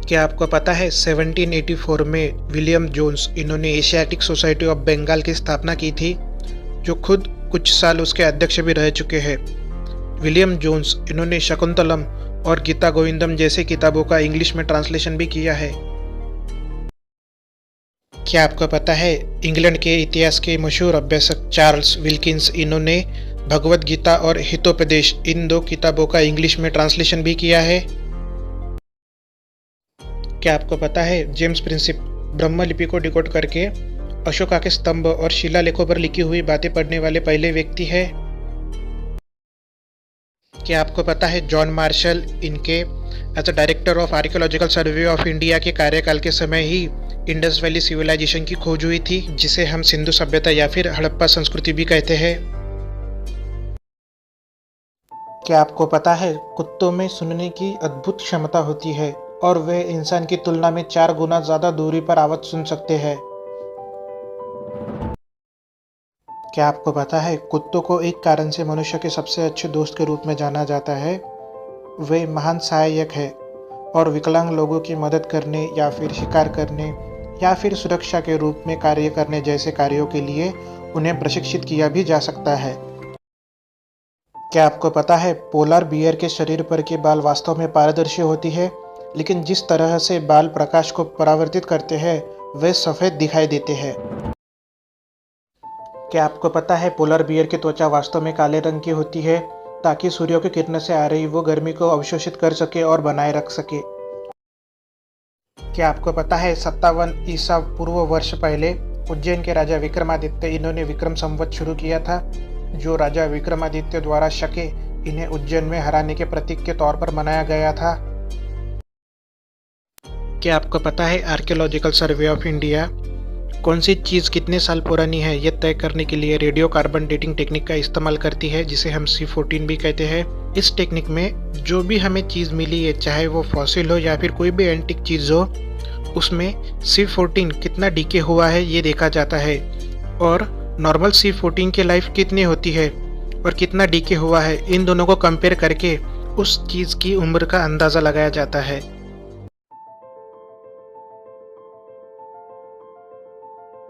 क्या आपको पता है 1784 में विलियम जोन्स इन्होंने एशियाटिक सोसाइटी ऑफ बंगाल की स्थापना की थी, जो खुद कुछ साल उसके अध्यक्ष भी रह चुके हैं। विलियम जोन्स इन्होंने शकुंतलम और गीता गोविंदम जैसे किताबों का इंग्लिश में ट्रांसलेशन भी किया है। क्या आपको पता है इंग्लैंड के इतिहास के मशहूर अभ्यासक चार्ल्स विल्किंस इन्होंने भगवद गीता और हितोपदेश इन दो किताबों का इंग्लिश में ट्रांसलेशन भी किया है। क्या आपको पता है जेम्स प्रिंसिप ब्रह्मलिपि को डिकोड करके अशोका के स्तंभ और शिलालेखों पर लिखी हुई बातें पढ़ने वाले पहले व्यक्ति है। क्या आपको पता है जॉन मार्शल इनके as a director of archaeological survey of India के कार्यकाल के समय ही इंडस वैली सिविलाइजेशन की खोज हुई थी, जिसे हम सिंधु सभ्यता या फिर हड़प्पा संस्कृति भी कहते हैं। क्या आपको पता है कुत्तों में सुनने की अद्भुत क्षमता होती है और वे इंसान की तुलना में 4 गुना ज्यादा दूरी पर आवाज सुन सकते हैं। क्या आपको पता है कुत्तों को एक कारण से मनुष्य के सबसे अच्छे दोस्त के रूप में जाना जाता है। वे महान सहायक है और विकलांग लोगों की मदद करने या फिर शिकार करने या फिर सुरक्षा के रूप में कार्य करने जैसे कार्यों के लिए उन्हें प्रशिक्षित किया भी जा सकता है। क्या आपको पता है पोलार बियर के शरीर पर के बाल वास्तव में पारदर्शी होती है, लेकिन जिस तरह से बाल प्रकाश को परावर्तित करते हैं वे सफ़ेद दिखाई देते हैं। क्या आपको पता है पोलर बियर की त्वचा वास्तव में काले रंग की होती है ताकि सूर्य की किरणों से आ रही वो गर्मी को अवशोषित कर सके और बनाए रख सके। क्या आपको पता है 57 ईसा पूर्व वर्ष पहले उज्जैन के राजा विक्रमादित्य इन्होंने विक्रम संवत शुरू किया था, जो राजा विक्रमादित्य द्वारा शके इन्हें उज्जैन में हराने के प्रतीक के तौर पर मनाया गया था। क्या आपको पता है आर्कियोलॉजिकल सर्वे ऑफ इंडिया कौन सी चीज़ कितने साल पुरानी है यह तय करने के लिए रेडियो कार्बन डेटिंग टेक्निक का इस्तेमाल करती है, जिसे हम C14 भी कहते हैं। इस टेक्निक में जो भी हमें चीज़ मिली है, चाहे वो फॉसिल हो या फिर कोई भी एंटिक चीज़ हो, उसमें C14 कितना डीके हुआ है ये देखा जाता है और नॉर्मल C14 की लाइफ कितनी होती है और कितना डीके हुआ है, इन दोनों को कंपेयर करके उस चीज़ की उम्र का अंदाज़ा लगाया जाता है।